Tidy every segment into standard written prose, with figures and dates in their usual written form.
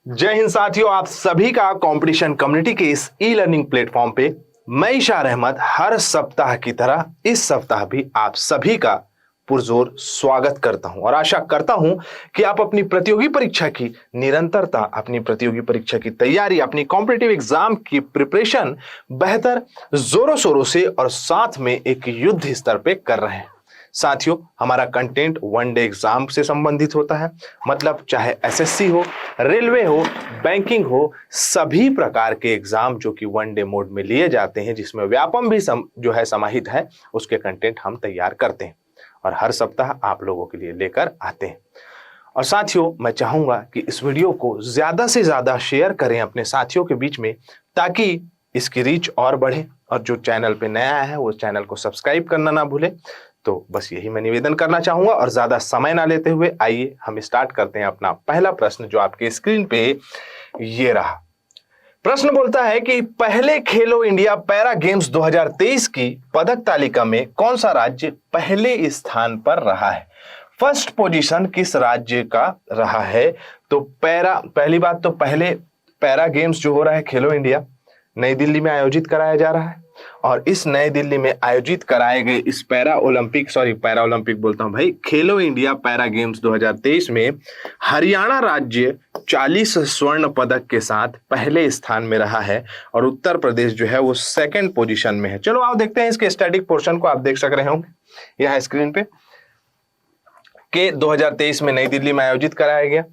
जय हिंद साथियों, आप सभी का कंपटीशन कम्युनिटी के इस ई लर्निंग प्लेटफॉर्म पे मैं इशार अहमद हर सप्ताह की तरह इस सप्ताह भी आप सभी का पुरजोर स्वागत करता हूं और आशा करता हूं कि आप अपनी प्रतियोगी परीक्षा की निरंतरता, अपनी प्रतियोगी परीक्षा की तैयारी, अपनी कॉम्पिटिटिव एग्जाम की प्रिपरेशन बेहतर जोरों शोरों से और साथ में एक युद्ध स्तर पे कर रहे हैं। साथियों, हमारा कंटेंट वन डे एग्जाम से संबंधित होता है, मतलब चाहे एसएससी हो, रेलवे हो, बैंकिंग हो, सभी प्रकार के एग्जाम जो कि वन डे मोड में लिए जाते हैं, जिसमें व्यापम भी जो है समाहित है, उसके कंटेंट हम तैयार करते हैं और हर सप्ताह आप लोगों के लिए लेकर आते हैं। और साथियों, मैं चाहूंगा कि इस वीडियो को ज्यादा से ज्यादा शेयर करें अपने साथियों के बीच में, ताकि इसकी रीच और बढ़े। और जो चैनल पे नया है वो चैनल को सब्सक्राइब करना ना भूले। तो बस यही मैं निवेदन करना चाहूंगा और ज्यादा समय ना लेते हुए आइए हम स्टार्ट करते हैं अपना पहला प्रश्न, जो आपके स्क्रीन पे ये रहा। प्रश्न बोलता है कि पहले खेलो इंडिया पैरा गेम्स 2023 की पदक तालिका में कौन सा राज्य पहले स्थान पर रहा है? फर्स्ट पोजीशन किस राज्य का रहा है? तो पहली बात तो पहले पैरा गेम्स जो हो रहा है खेलो इंडिया, नई दिल्ली में आयोजित कराया जा रहा है और इस नई दिल्ली में आयोजित कराए गए इस पैरा ओलंपिक बोलता हूं भाई, खेलो इंडिया पैरा गेम्स 2023 में हरियाणा राज्य 40 स्वर्ण पदक के साथ पहले स्थान में रहा है और उत्तर प्रदेश जो है वो सेकंड पोजीशन में है। चलो आप देखते हैं इसके स्टैटिक पोर्शन को, आप देख सक रहे होंगे यहां स्क्रीन पे के 2023 में नई दिल्ली में आयोजित कराया गया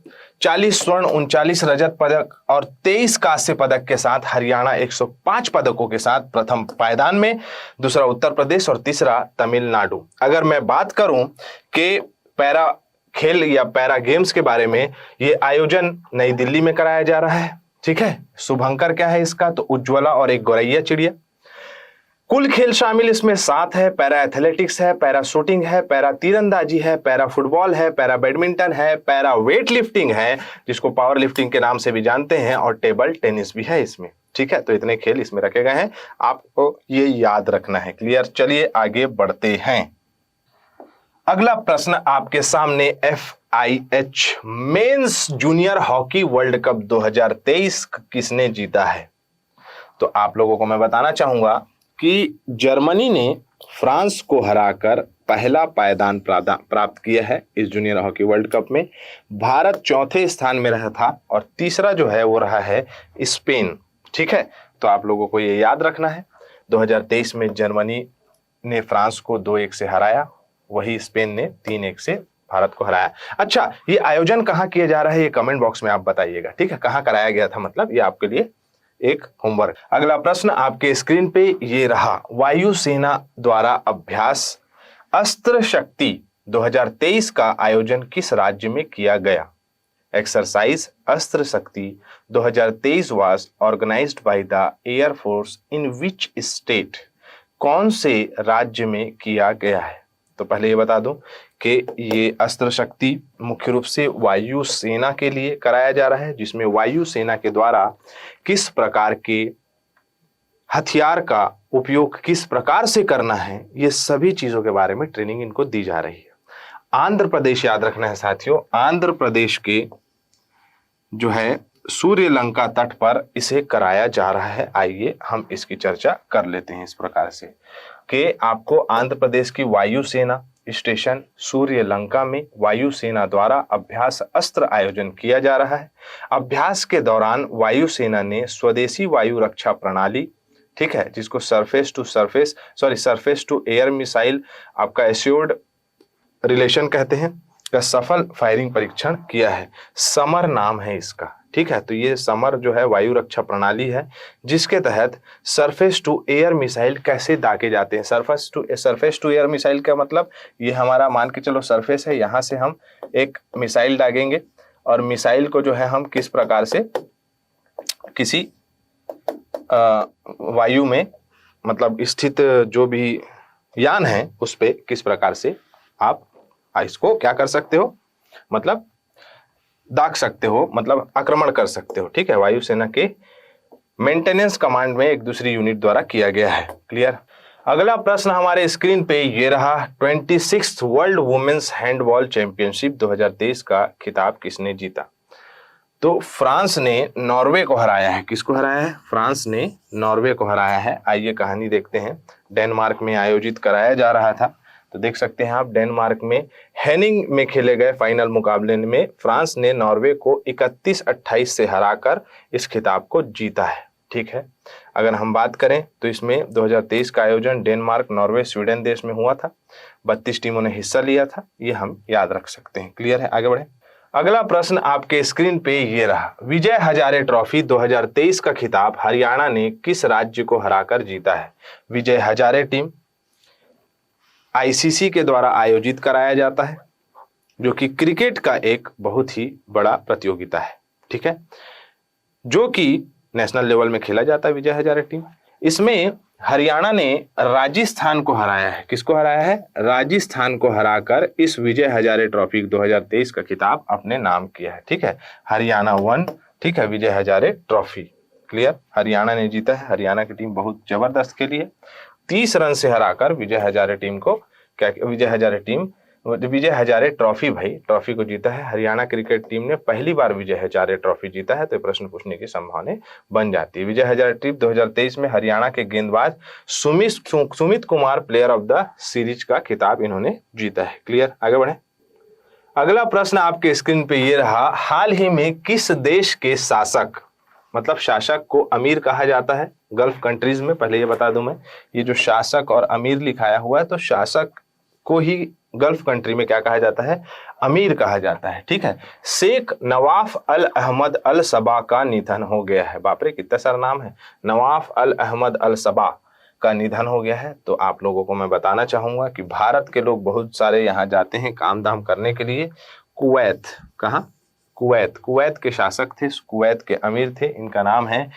40 स्वर्ण, 39 रजत पदक और 23 कांस्य पदक के साथ हरियाणा 105 पदकों के साथ प्रथम पायदान में, दूसरा उत्तर प्रदेश और तीसरा तमिलनाडु। अगर मैं बात करूं कि पैरा खेल या पैरा गेम्स के बारे में, ये आयोजन नई दिल्ली में कराया जा रहा है। ठीक है, शुभंकर क्या है इसका? तो उज्ज्वला और एक गौरैया चिड़िया। कुल खेल शामिल इसमें 7 है। पैरा एथलेटिक्स है, पैरा शूटिंग है, पैरा तीरंदाजी है, पैरा फुटबॉल है, पैरा बैडमिंटन है, पैरा वेट लिफ्टिंग है जिसको पावर लिफ्टिंग के नाम से भी जानते हैं, और टेबल टेनिस भी है इसमें। ठीक है, तो इतने खेल इसमें रखे गए हैं, आपको ये याद रखना है। क्लियर? चलिए आगे बढ़ते हैं। अगला प्रश्न आपके सामने, FIH mains junior hockey world cup 2023 किसने जीता है? तो आप लोगों को मैं बताना चाहूंगा कि जर्मनी ने फ्रांस को हराकर पहला पायदान प्राप्त किया है इस जूनियर हॉकी वर्ल्ड कप में। भारत चौथे स्थान में रहा था और तीसरा जो है वो रहा है स्पेन। ठीक है, तो आप लोगों को ये याद रखना है, 2023 में जर्मनी ने फ्रांस को 2-1 से हराया, वही स्पेन ने 3-1 से भारत को हराया। अच्छा, ये आयोजन कहाँ किया जा रहा है, ये कमेंट बॉक्स में आप बताइएगा। ठीक है, कहाँ कराया गया था, मतलब ये आपके लिए एक होमवर्क। अगला प्रश्न आपके स्क्रीन पे ये रहा। वायुसेना द्वारा अभ्यास अस्त्र शक्ति 2023 का आयोजन किस राज्य में किया गया? Exercise Astra Shakti 2023 was organized by the air force in which state? कौन से राज्य में किया गया है? तो पहले ये बता दूं कि ये अस्त्र शक्ति मुख्य रूप से वायु सेना के लिए कराया जा रहा है, जिसमें वायु सेना के द्वारा किस प्रकार के हथियार का उपयोग किस प्रकार से करना है, ये सभी चीजों के बारे में ट्रेनिंग इनको दी जा रही है। आंध्र प्रदेश याद रखना है साथियों, आंध्र प्रदेश के जो है सूर्यलंका तट पर इसे कराया जा रहा है। आइए हम इसकी चर्चा कर लेते हैं इस प्रकार से कि आपको आंध्र प्रदेश की वायुसेना स्टेशन सूर्यलंका में वायुसेना द्वारा अभ्यास अस्त्र आयोजन किया जा रहा है। अभ्यास के दौरान वायुसेना ने स्वदेशी वायु रक्षा प्रणाली, ठीक है, जिसको सरफेस टू एयर मिसाइल आपका एश्योर्ड रिलेशन कहते हैं, का सफल फायरिंग परीक्षण किया है। समर नाम है इसका। ठीक है, तो ये समर जो है वायु रक्षा प्रणाली है, जिसके तहत सरफेस टू एयर मिसाइल कैसे दागे जाते हैं। सरफेस टू एयर मिसाइल का मतलब, ये हमारा मान के चलो सरफेस है, यहाँ से हम एक मिसाइल दागेंगे और मिसाइल को जो है हम किस प्रकार से किसी वायु में मतलब स्थित जो भी यान है उस पे किस प्रकार से आप इसको क्या कर सकते हो, मतलब दाग सकते हो, मतलब आक्रमण कर सकते हो। ठीक है, वायुसेना के मेंटेनेंस कमांड में एक दूसरी यूनिट द्वारा किया गया है। क्लियर? अगला प्रश्न हमारे स्क्रीन पे ये रहा। 26th world women's handball championship 2023 का खिताब किसने जीता? तो फ्रांस ने नॉर्वे को हराया है। किसको हराया है? फ्रांस ने नॉर्वे को हराया है। आइए कहानी देखते हैं। डेनमार्क में आयोजित कराया जा रहा था, तो देख सकते हैं आप, डेनमार्क में हेनिंग में खेले गए फाइनल मुकाबले में फ्रांस ने नॉर्वे को 31-28 से हराकर इस खिताब को जीता है। ठीक है, अगर हम बात करें तो इसमें 2023 का आयोजन डेनमार्क, नॉर्वे, स्वीडन देश में हुआ था। 32 टीमों ने हिस्सा लिया था, ये हम याद रख सकते हैं। क्लियर है? आगे बढ़े। अगला प्रश्न आपके स्क्रीन पे ये रहा। विजय हजारे ट्रॉफी 2023 का खिताब हरियाणा ने किस राज्य को हराकर जीता है? विजय हजारे टीम आईसीसी के द्वारा आयोजित कराया जाता है, जो कि क्रिकेट का एक बहुत ही बड़ा प्रतियोगिता है। ठीक है, जो कि नेशनल लेवल में खेला जाता है विजय हजारे टीम। इसमें हरियाणा ने राजस्थान को हराया है। किसको हराया है? राजस्थान को हराकर इस विजय हजारे ट्रॉफी 2023 का खिताब अपने नाम किया है। ठीक है, हरियाणा वन, ठीक है, विजय हजारे ट्रॉफी। क्लियर, हरियाणा ने जीता है। हरियाणा की टीम बहुत जबरदस्त खेली है। 30 रन से हराकर विजय हजारे टीम को विजय हजारे ट्रॉफी ट्रॉफी को जीता है। हरियाणा क्रिकेट टीम ने पहली बार विजय हजारे ट्रॉफी जीता है, तो प्रश्न पूछने की संभावना बन जाती है। विजय हजारे ट्रॉफी 2023 में हरियाणा के गेंदबाज Sumit Kumar player of the series का खिताब इन्होंने जीता है। क्लियर, आगे बढ़े। अगला प्रश्न आपके स्क्रीन पे ये रहा। हाल ही में किस देश के शासक, मतलब शासक को अमीर कहा जाता है गल्फ कंट्रीज में? पहले ये बता दूं मैं, ये जो शासक और अमीर लिखाया हुआ है, तो शासक को ही गल्फ कंट्री में क्या कहा जाता है? अमीर कहा जाता है। ठीक है, शेख नवाफ अल अहमद अल सबा का निधन हो गया है। बाप रे, कितना सारा नाम है। नवाफ अल अहमद अल सबा का निधन हो गया है। तो आप लोगों को मैं बताना चाहूंगा कि भारत के लोग बहुत सारे यहाँ जाते हैं काम धाम करने के लिए। कुवैत, कहाँ? कुवैत के शासक थे, कुवैत के अमीर थे। इनका नाम है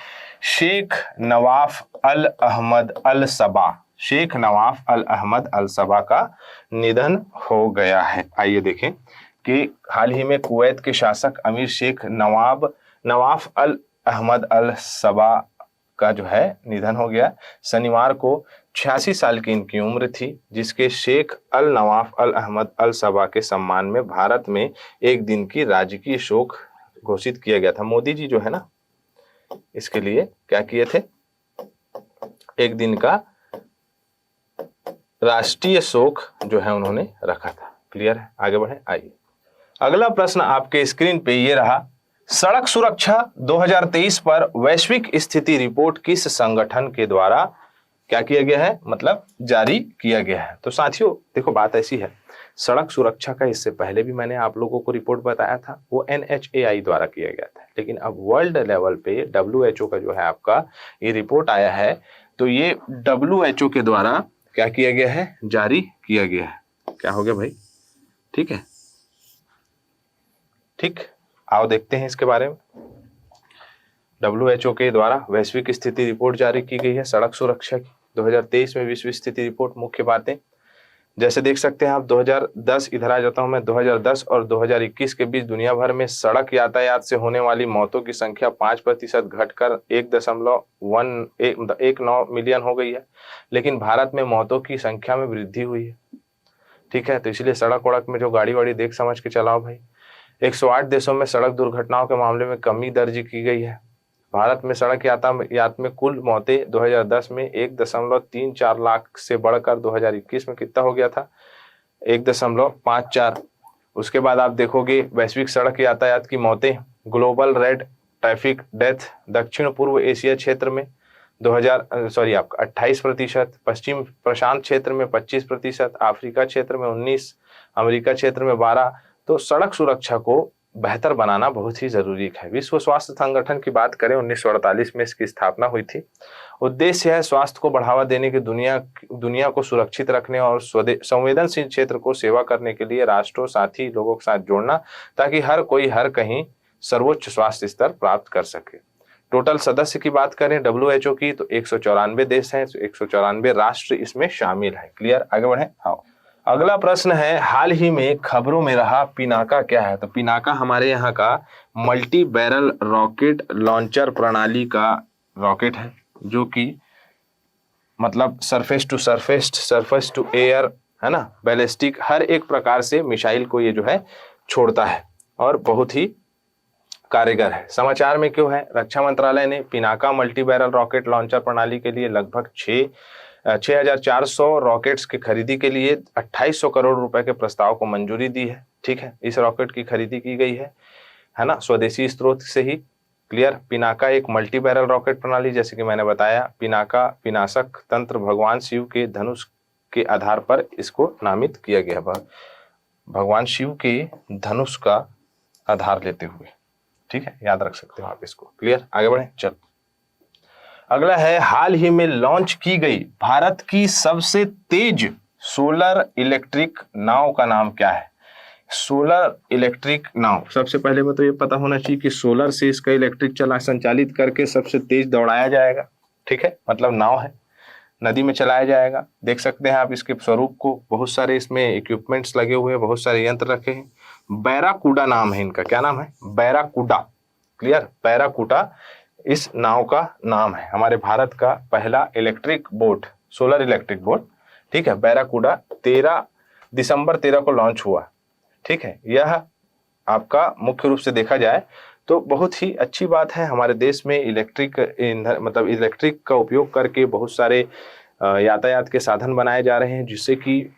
शेख नवाफ अल अहमद अल सबा। शेख नवाफ अल अहमद अल सबा का निधन हो गया है। आइए देखें कि हाल ही में कुवैत के शासक अमीर शेख नवाफ अल अहमद अल सबा का जो है निधन हो गया। शनिवार को 86 साल की इनकी उम्र थी, जिसके शेख अल नवाफ अल अहमद अल सबा के सम्मान में भारत में एक दिन की राजकीय शोक घोषित किया गया था। मोदी जी जो है ना, इसके लिए क्या किए थे? एक दिन का राष्ट्रीय शोक जो है उन्होंने रखा था। क्लियर है, आगे बढ़े। आइए अगला प्रश्न आपके स्क्रीन पे ये रहा। सड़क सुरक्षा 2023 पर वैश्विक स्थिति रिपोर्ट किस संगठन के द्वारा क्या किया गया है, मतलब जारी किया गया है? तो साथियों देखो, बात ऐसी है, सड़क सुरक्षा का इससे पहले भी मैंने आप लोगों को रिपोर्ट बताया था, वो NHAI द्वारा किया गया था। लेकिन अब वर्ल्ड लेवल पे WHO का जो है आपका ये रिपोर्ट आया है, तो ये WHO के द्वारा क्या किया गया है? जारी किया गया है। क्या हो गया भाई? ठीक है, ठीक, आओ देखते हैं इसके बारे में। WHO के द्वारा वैश्विक स्थिति रिपोर्ट जारी की गई है सड़क सुरक्षा की 2023 में। विश्व स्थिति रिपोर्ट, मुख्य बातें जैसे देख सकते हैं आप। 2010, इधर आ जाता हूं मैं, 2010 और 2021 के बीच दुनिया भर में सड़क यातायात से होने वाली मौतों की संख्या 5% घटकर 1.19 मिलियन हो गई है। लेकिन भारत में मौतों की संख्या में वृद्धि हुई है। ठीक है, तो इसलिए सड़क वड़क में जो गाड़ी वाड़ी देख समझ के चलाओ भाई। 108 देशों में सड़क दुर्घटनाओं के मामले में कमी दर्ज की गई है। भारत में सड़क यातायात में कुल मौतें 2010 में 1.34 लाख से बढ़कर 2021 में कितना हो गया था? 1.54। उसके बाद आप देखोगे वैश्विक सड़क यातायात की मौतें, ग्लोबल रेड ट्रैफिक डेथ दक्षिण पूर्व एशिया क्षेत्र में 28%, पश्चिम प्रशांत क्षेत्र में 25%, अफ्रीका क्षेत्र में 19%, अमेरिका क्षेत्र में 12%। तो सड़क सुरक्षा को बेहतर बनाना बहुत ही जरूरी है। विश्व स्वास्थ्य संगठन की बात करें, 1948 में इसकी स्थापना हुई थी। उद्देश्य है स्वास्थ्य को बढ़ावा देने के, दुनिया को सुरक्षित रखने और संवेदनशील क्षेत्र को सेवा करने के लिए राष्ट्रों साथी लोगों के साथ जोड़ना, ताकि हर कोई हर कहीं सर्वोच्च स्वास्थ्य स्तर प्राप्त कर सके। टोटल सदस्य की बात करें WHO की, तो 194 देश हैं, 194 राष्ट्र इसमें शामिल है। क्लियर, आगे बढ़े। हाँ, अगला प्रश्न है, हाल ही में खबरों में रहा पिनाका क्या है? तो पिनाका हमारे यहाँ का मल्टी बैरल रॉकेट लॉन्चर प्रणाली का रॉकेट है, जो कि मतलब सरफेस टू एयर है ना, बैलिस्टिक, हर एक प्रकार से मिसाइल को ये जो है छोड़ता है और बहुत ही कारगर है। समाचार में क्यों है? रक्षा मंत्रालय ने Pinaka multi barrel rocket launcher प्रणाली के लिए लगभग 6,400 रॉकेट्स की खरीदी के लिए 2800 करोड़ रुपए के प्रस्ताव को मंजूरी दी है। ठीक है, इस रॉकेट की खरीदी की गई है ना, स्वदेशी स्रोत से ही। क्लियर। पिनाका एक मल्टी बैरल रॉकेट प्रणाली, जैसे कि मैंने बताया, पिनाका विनाशक तंत्र भगवान शिव के धनुष के आधार पर इसको नामित किया गया। भगवान शिव के धनुष का आधार लेते हुए। ठीक है, याद रख सकते हो आप इसको। क्लियर, आगे बढ़े। चल, अगला है, हाल ही में लॉन्च की गई भारत की सबसे तेज सोलर इलेक्ट्रिक नाव का नाम क्या है? सोलर इलेक्ट्रिक नाव, सबसे पहले में तो ये पता होना चाहिए कि सोलर से इसका इलेक्ट्रिक चला संचालित करके सबसे तेज दौड़ाया जाएगा। ठीक है, मतलब नाव है, नदी में चलाया जाएगा। देख सकते हैं आप इसके स्वरूप को, बहुत सारे इसमें इक्विपमेंट्स लगे हुए हैं, बहुत सारे यंत्र रखे हैं। बैराकूडा नाम है इनका। क्या नाम है? बैराकूडा। क्लियर, बैराकूडा इस नाव का नाम है। हमारे भारत का पहला electric boat, solar electric boat. ठीक है, बैराकूडा 13 दिसंबर 13 को लॉन्च हुआ। ठीक है, यह आपका मुख्य रूप से देखा जाए तो बहुत ही अच्छी बात है। हमारे देश में इलेक्ट्रिक ईंधन मतलब इलेक्ट्रिक का उपयोग करके बहुत सारे यातायात के साधन बनाए जा रहे हैं, जिससे कि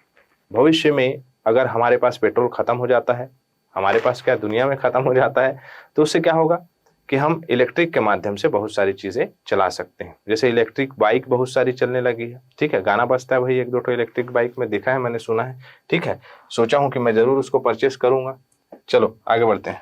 भविष्य में अगर हमारे पास पेट्रोल खत्म हो जाता है, हमारे पास क्या दुनिया में खत्म हो जाता है, तो उससे क्या होगा कि हम इलेक्ट्रिक के माध्यम से बहुत सारी चीजें चला सकते हैं। जैसे इलेक्ट्रिक बाइक बहुत सारी चलने लगी है। ठीक है, गाना बजता है भाई, एक दो तो इलेक्ट्रिक बाइक में देखा है, मैंने सुना है। ठीक है, सोचा हूं कि मैं जरूर उसको परचेस करूंगा। चलो आगे बढ़ते हैं।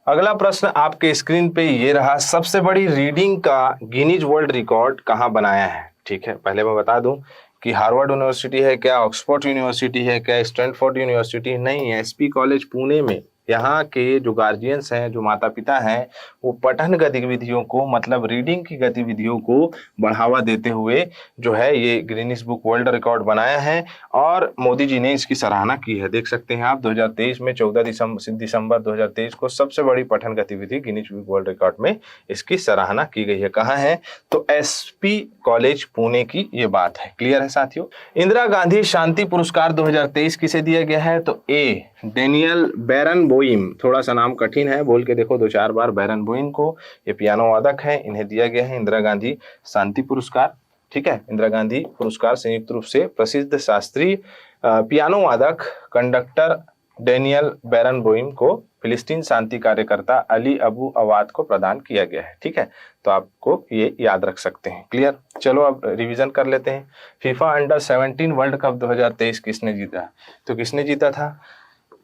अगला प्रश्न आपके स्क्रीन पे ये रहा, सबसे बड़ी रीडिंग का गिनीज वर्ल्ड रिकॉर्ड कहाँ बनाया है? ठीक है, पहले मैं बता दूं कि हार्वर्ड यूनिवर्सिटी है क्या, ऑक्सफोर्ड यूनिवर्सिटी है क्या, स्टैनफोर्ड यूनिवर्सिटी नहीं है, एसपी कॉलेज पुणे में। यहाँ के जो गार्जियंस हैं, जो माता पिता हैं, वो पठन गतिविधियों को मतलब रीडिंग की गतिविधियों को बढ़ावा देते हुए जो है ये गिनीज बुक वर्ल्ड रिकॉर्ड बनाया है और मोदी जी ने इसकी सराहना की है। देख सकते हैं आप 2023 में 14 दिसंबर 2023 को सबसे बड़ी पठन गतिविधि गिनीज बुक वर्ल्ड रिकॉर्ड में इसकी सराहना की गई है। कहाँ है? तो एसपी कॉलेज पुणे की ये बात है। क्लियर है साथियों। इंदिरा गांधी शांति पुरस्कार 2023 किसे दिया गया है? तो ए डेनियल बैरनबोइम, थोड़ा सा नाम कठिन है, बोल के देखो 2-4 बार, बैरनबोइम को। ये पियानो वादक है, इन्हें दिया गया है इंदिरा गांधी शांति पुरस्कार। ठीक है, इंदिरा गांधी पुरस्कार संयुक्त रूप से प्रसिद्ध शास्त्रीय पियानो वादक कंडक्टर डेनियल बैरनबोइम को फिलिस्तीन शांति कार्यकर्ता अली अबू अवाद को प्रदान किया गया है। ठीक है, तो आपको ये याद रख सकते हैं। क्लियर। चलो अब रिवीजन कर लेते हैं। फीफा अंडर 17 वर्ल्ड कप 2023 किसने जीता? तो किसने जीता था?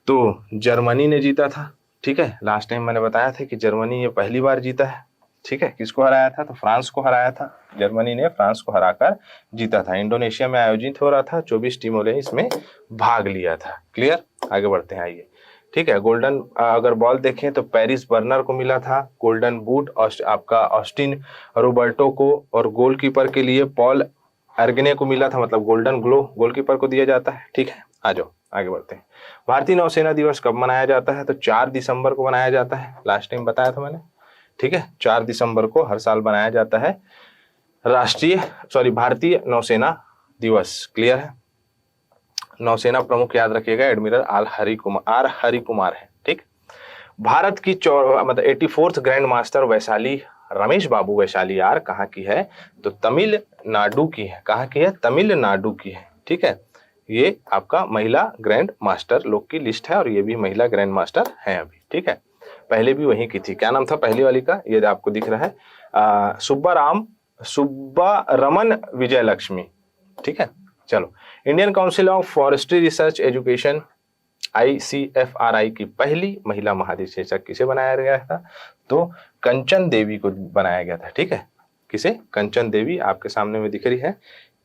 तो जर्मनी ने जीता था। ठीक है, लास्ट टाइम मैंने बताया था कि जर्मनी ये पहली बार जीता है। ठीक है, किसको हराया था? तो फ्रांस को हराया था। जर्मनी ने फ्रांस को हराकर जीता था। इंडोनेशिया में आयोजित हो रहा था, 24 टीमों ने इसमें भाग लिया था। क्लियर, आगे बढ़ते हैं, आइए। ठीक है, गोल्डन अगर बॉल देखें तो पेरिस बर्नर को मिला था। गोल्डन बूट आपका ऑस्टिन रोबर्टो को, और गोलकीपर के लिए पॉल अर्गने को मिला था, मतलब गोल्डन ग्लो गोलकीपर को दिया जाता है। ठीक है, आ जाओ आगे बढ़ते हैं। भारतीय नौसेना दिवस कब मनाया जाता है? तो 4 दिसंबर को मनाया जाता है। लास्ट टाइम बताया था मैंने। ठीक है, 4 दिसंबर को हर साल मनाया जाता है भारतीय नौसेना दिवस। क्लियर है। नौसेना प्रमुख याद रखिएगा एडमिरल आर हरि कुमार है। ठीक, भारत की 84th grandmaster Vaishali Ramesh Babu Vaishali यार कहाँ की है? तो तमिलनाडु की है। कहाँ की है? तमिलनाडु की है। ठीक है, ये आपका महिला ग्रैंड मास्टर लोग की लिस्ट है और ये भी महिला ग्रैंड मास्टर है अभी। ठीक है, पहले भी वहीं की थी। क्या नाम था पहली वाली का? ये आपको दिख रहा है, सुब्बारमन विजय लक्ष्मी। ठीक है, चलो। Indian council of forestry research education ICFRI की पहली महिला महानिदेशक किसे बनाया गया था? तो कंचन देवी को बनाया गया था। ठीक है, किसे? कंचन देवी आपके सामने में दिख रही है,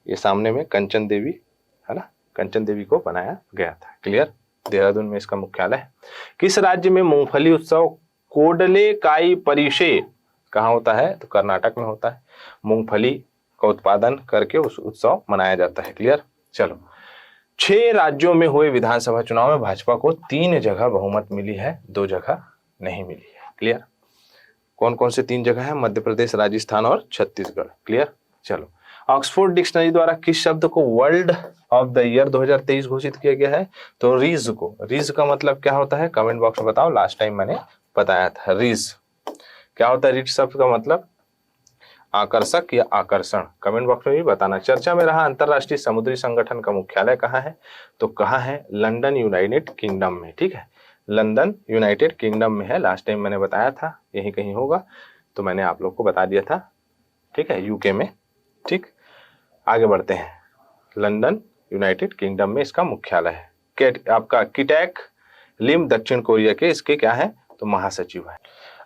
ये सामने में कंचन देवी है ना, कंचन देवी को बनाया गया था। क्लियर। देहरादून में इसका मुख्यालय है। किस राज्य में मूंगफली उत्सव कोडलेकाई परिषे कहाँ होता है? तो कर्नाटक में होता है। मूंगफली का उत्पादन करके उस उत्सव मनाया जाता है। क्लियर। चलो, 6 राज्यों में हुए विधानसभा चुनाव में भाजपा को 3 जगह बहुमत मिली है, 2 जगह नहीं मिली है। क्लियर। कौन कौन से 3 जगह है? मध्य प्रदेश, राजस्थान और छत्तीसगढ़। क्लियर। चलो, ऑक्सफोर्ड डिक्शनरी द्वारा किस शब्द को वर्ल्ड ऑफ द ईयर 2023 घोषित किया गया है? तो रीज को। रीज का मतलब क्या होता है? कमेंट बॉक्स में बताओ, लास्ट टाइम मैंने बताया था। रीज क्या होता है? रीड शब्द का मतलब आकर्षक या आकर्षण। कमेंट बॉक्स में भी बताना। चर्चा में रहा अंतरराष्ट्रीय समुद्री संगठन का मुख्यालय कहाँ है? तो कहाँ है? लंदन, यूनाइटेड किंगडम में। ठीक है, लंदन यूनाइटेड किंगडम में है। लास्ट टाइम मैंने बताया था यहीं कहीं होगा, तो मैंने आप लोग को बता दिया था। ठीक है, यूके में। ठीक, आगे बढ़ते हैं। लंदन यूनाइटेड किंगडम में इसका मुख्यालय है। आपका किटैक लिम दक्षिण कोरिया के इसके क्या है? तो महासचिव है।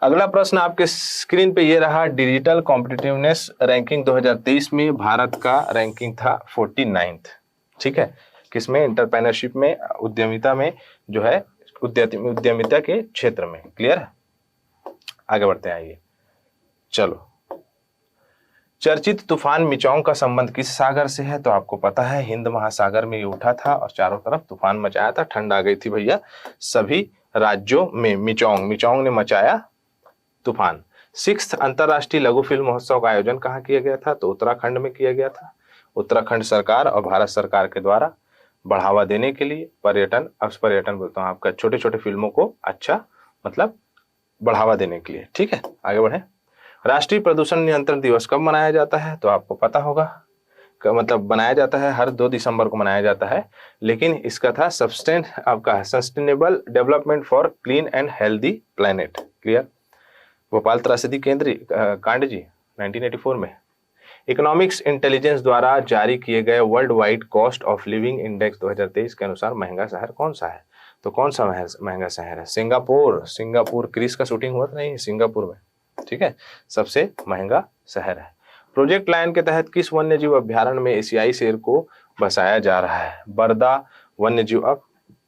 अगला प्रश्न आपके स्क्रीन पे ये रहा। डिजिटल कॉम्पिटिटिवनेस रैंकिंग 2023 में भारत का रैंकिंग था 49th। ठीक है, किसमें? एंटरप्रेन्योरशिप में, उद्यमिता में, जो है उद्यमिता के क्षेत्र में। क्लियर है? आगे बढ़ते हैं। आइए चलो। चर्चित तूफान मिचोंग का संबंध किस सागर से है? तो आपको पता है हिंद महासागर में ये उठा था और चारों तरफ तूफान मचाया था। ठंड आ गई थी भैया सभी राज्यों में। मिचोंग ने मचाया तूफान। 6th अंतरराष्ट्रीय लघु फिल्म महोत्सव का आयोजन कहाँ किया गया था? तो उत्तराखंड में किया गया था। उत्तराखंड सरकार और भारत सरकार के द्वारा बढ़ावा देने के लिए पर्यटन बोलता हूँ आपका, छोटे छोटे फिल्मों को अच्छा मतलब बढ़ावा देने के लिए। ठीक है, आगे बढ़े। राष्ट्रीय प्रदूषण नियंत्रण दिवस कब मनाया जाता है? तो आपको पता होगा, मतलब बनाया जाता है हर 2 दिसंबर को मनाया जाता है, लेकिन इसका था sustainable development for clean and healthy planet. Clear? Bhopal त्रासदी केंद्र कांड जी 1984 में। इकोनॉमिक्स इंटेलिजेंस द्वारा जारी किए गए world wide cost of living index 2023 के अनुसार महंगा शहर कौन सा है? तो कौन सा महंगा शहर है? सिंगापुर। क्रिस का शूटिंग हुआ था नहीं सिंगापुर में। ठीक है, सबसे महंगा शहर है। प्रोजेक्ट लायन के तहत किस वन्य जीव अभ्यारण्य में एशियाई शेर को बसाया जा रहा है? बरदा वन्य जीव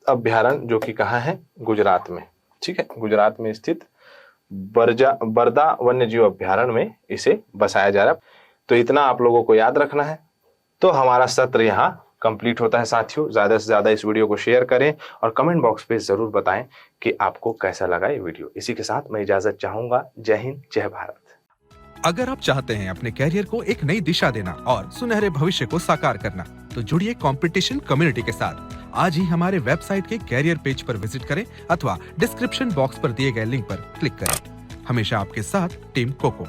अभ्यारण्य, जो कि कहाँ है? गुजरात में। ठीक है, गुजरात में स्थित बरदा वन्य जीव अभ्यारण्य में इसे बसाया जा रहा है। तो इतना आप लोगों को याद रखना है। तो हमारा सत्र यहाँ कंप्लीट होता है साथियों। ज्यादा से ज्यादा इस वीडियो को शेयर करें और कमेंट बॉक्स पे जरूर बताएं कि आपको कैसा लगा ये वीडियो। इसी के साथ मैं इजाजत चाहूंगा। जय हिंद, जय भारत। अगर आप चाहते हैं अपने कैरियर को एक नई दिशा देना और सुनहरे भविष्य को साकार करना, तो जुड़िए कंपटीशन कम्युनिटी के साथ। आज ही हमारे वेबसाइट के कैरियर पेज पर विजिट करें अथवा डिस्क्रिप्शन बॉक्स पर दिए गए लिंक पर क्लिक करें। हमेशा आपके साथ टीम कोको।